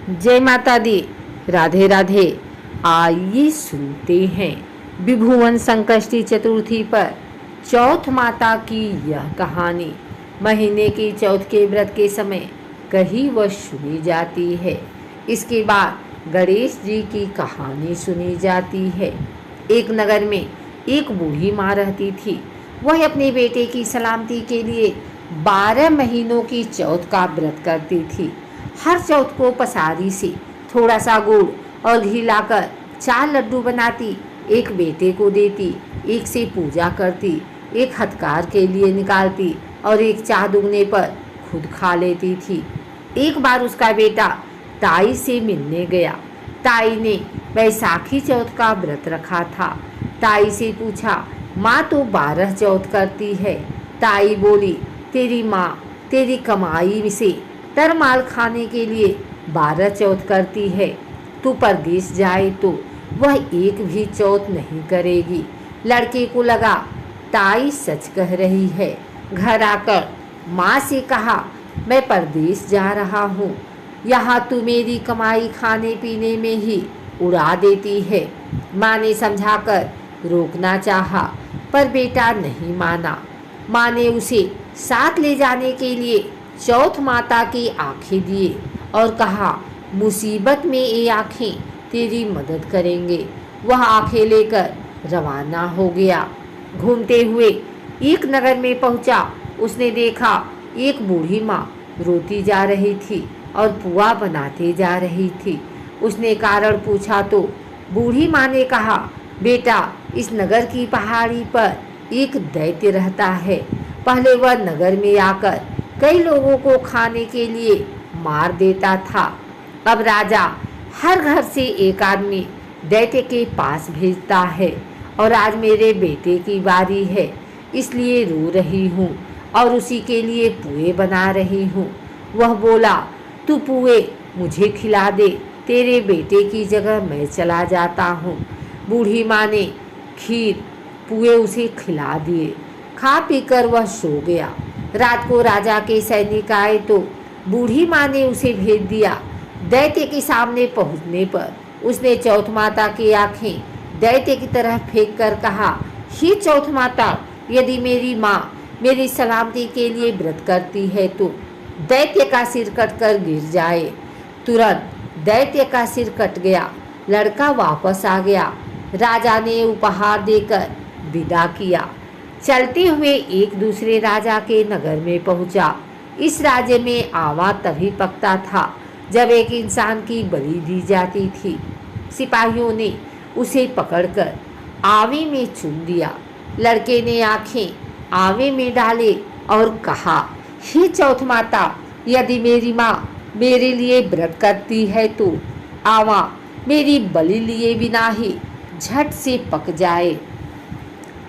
जय माता दी। राधे राधे। आइए सुनते हैं विभुवन संकष्टी चतुर्थी पर चौथ माता की यह कहानी। महीने की चौथ के व्रत के समय कहीं वह सुनी जाती है। इसके बाद गणेश जी की कहानी सुनी जाती है। एक नगर में एक बूढ़ी माँ रहती थी। वह अपने बेटे की सलामती के लिए 12 महीनों की चौथ का व्रत करती थी। हर चौथ को पसारी से थोड़ा सा गुड़ और घी लाकर 4 लड्डू बनाती, एक बेटे को देती, एक से पूजा करती, एक हथकार के लिए निकालती और एक चाह दुगने पर खुद खा लेती थी। एक बार उसका बेटा ताई से मिलने गया। ताई ने बैसाखी चौथ का व्रत रखा था। ताई से पूछा, माँ तो 12 चौथ करती है। ताई बोली, तेरी माँ तेरी कमाई से तरमाल खाने के लिए 12 चौथ करती है। तू परदेश जाए तो वह एक भी चौथ नहीं करेगी। लड़के को लगा ताई सच कह रही है। घर आकर माँ से कहा, मैं परदेश जा रहा हूँ, यहाँ तू मेरी कमाई खाने पीने में ही उड़ा देती है। माँ ने समझाकर रोकना चाहा, पर बेटा नहीं माना। माँ ने उसे साथ ले जाने के लिए चौथ माता की आंखें दिए और कहा, मुसीबत में ये आंखें तेरी मदद करेंगे। वह आंखें लेकर रवाना हो गया। घूमते हुए एक नगर में पहुंचा। उसने देखा एक बूढ़ी माँ रोती जा रही थी और पुआ बनाते जा रही थी। उसने कारण पूछा तो बूढ़ी माँ ने कहा, बेटा इस नगर की पहाड़ी पर एक दैत्य रहता है। पहले वह नगर में आकर कई लोगों को खाने के लिए मार देता था। अब राजा हर घर से एक आदमी दैत्य के पास भेजता है और आज मेरे बेटे की बारी है, इसलिए रो रही हूँ और उसी के लिए पुए बना रही हूँ। वह बोला, तू पुए मुझे खिला दे, तेरे बेटे की जगह मैं चला जाता हूँ। बूढ़ी माँ ने खीर पुए उसे खिला दिए। खा पीकर वह सो गया। रात को राजा के सैनिक आए तो बूढ़ी माँ ने उसे भेज दिया। दैत्य के सामने पहुँचने पर उसने चौथ माता की आंखें दैत्य की तरफ फेंक कर कहा, हे चौथ माता, यदि मेरी माँ मेरी सलामती के लिए व्रत करती है तो दैत्य का सिर कटकर गिर जाए। तुरंत दैत्य का सिर कट गया। लड़का वापस आ गया। राजा ने उपहार देकर विदा किया। चलते हुए एक दूसरे राजा के नगर में पहुंचा। इस राज्य में आवा तभी पकता था जब एक इंसान की बलि दी जाती थी। सिपाहियों ने उसे पकड़कर आवे में चुन दिया। लड़के ने आंखें आवे में डाले और कहा, हे चौथ माता, यदि मेरी माँ मेरे लिए व्रत करती है तो आवा मेरी बलि लिए बिना ही झट से पक जाए।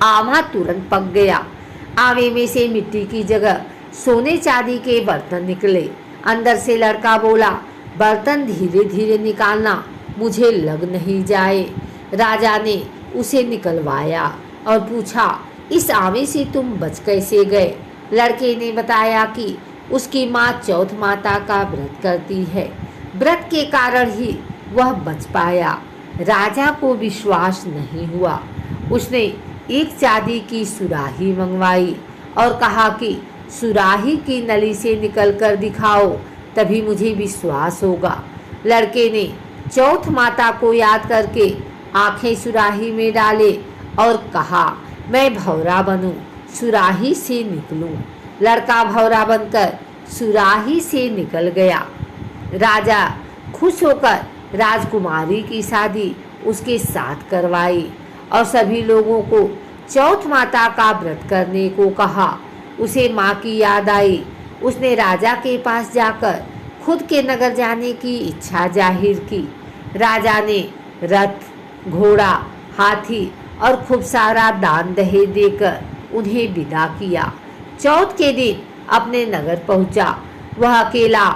आवा तुरंत पक गया। आवे में से मिट्टी की जगह सोने चांदी के बर्तन निकले। अंदर से लड़का बोला, बर्तन धीरे धीरे निकालना, मुझे लग नहीं जाए। राजा ने उसे निकलवाया और पूछा, इस आवे से तुम बच कैसे गए? लड़के ने बताया कि उसकी माँ चौथ माता का व्रत करती है, व्रत के कारण ही वह बच पाया। राजा को विश्वास नहीं हुआ। उसने एक चांदी की सुराही मंगवाई और कहा कि सुराही की नली से निकलकर दिखाओ, तभी मुझे विश्वास होगा। लड़के ने चौथ माता को याद करके आंखें सुराही में डाले और कहा, मैं भौरा बनूं, सुराही से निकलूं। लड़का भौरा बनकर सुराही से निकल गया। राजा खुश होकर राजकुमारी की शादी उसके साथ करवाई और सभी लोगों को चौथ माता का व्रत करने को कहा। उसे माँ की याद आई। उसने राजा के पास जाकर खुद के नगर जाने की इच्छा जाहिर की। राजा ने रथ, घोड़ा, हाथी और खूब सारा दान दहेज देकर उन्हें विदा किया। चौथ के दिन अपने नगर पहुंचा। वह अकेला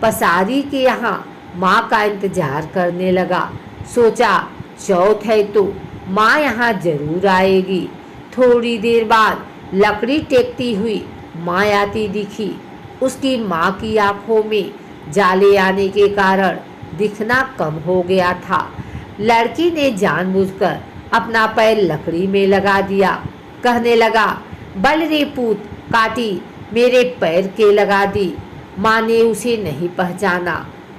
पसारी के यहाँ माँ का इंतजार करने लगा। सोचा, चौथ है तो माँ यहाँ जरूर आएगी। थोड़ी देर बाद लकड़ी टेकती हुई माँ आती दिखी। उसकी माँ की आंखों में जाले आने के कारण दिखना कम हो गया था। लड़की ने जानबूझकर अपना पैर लकड़ी में लगा दिया। कहने लगा, बल रे पूत, काटी मेरे पैर के लगा दी। माँ ने उसे नहीं पहचाना।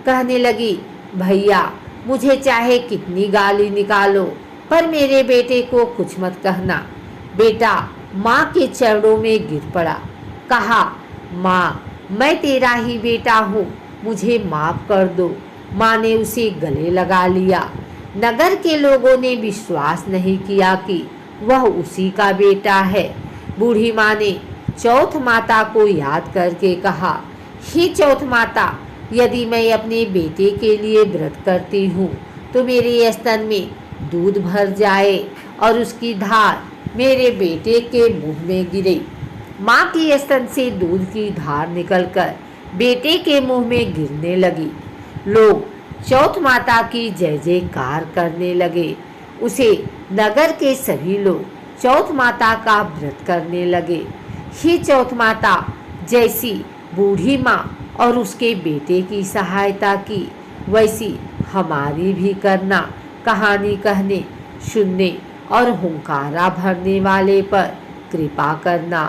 कहने लगी, भैया मुझे चाहे कितनी गाली निकालो, पर मेरे बेटे को कुछ मत कहना। बेटा माँ के चरणों में गिर पड़ा। कहा, माँ मैं तेरा ही बेटा हूँ, मुझे माफ़ कर दो। माँ ने उसे गले लगा लिया। नगर के लोगों ने विश्वास नहीं किया कि वह उसी का बेटा है। बूढ़ी माँ ने चौथ माता को याद करके कहा, हे चौथ माता, यदि मैं अपने बेटे के लिए व्रत करती हूँ तो मेरे स्तन में दूध भर जाए और उसकी धार मेरे बेटे के मुंह में गिरे। माँ की स्तन से दूध की धार निकलकर बेटे के मुंह में गिरने लगी। लोग चौथ माता की जय जयकार करने लगे। उसे नगर के सभी लोग चौथ माता का व्रत करने लगे। हे चौथ माता, जैसी बूढ़ी माँ और उसके बेटे की सहायता की, वैसी हमारी भी करना। कहानी कहने, सुनने और हुंकारा भरने वाले पर कृपा करना।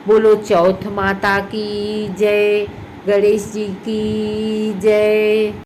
बोलो चौथ माता की जय, गणेश जी की जय।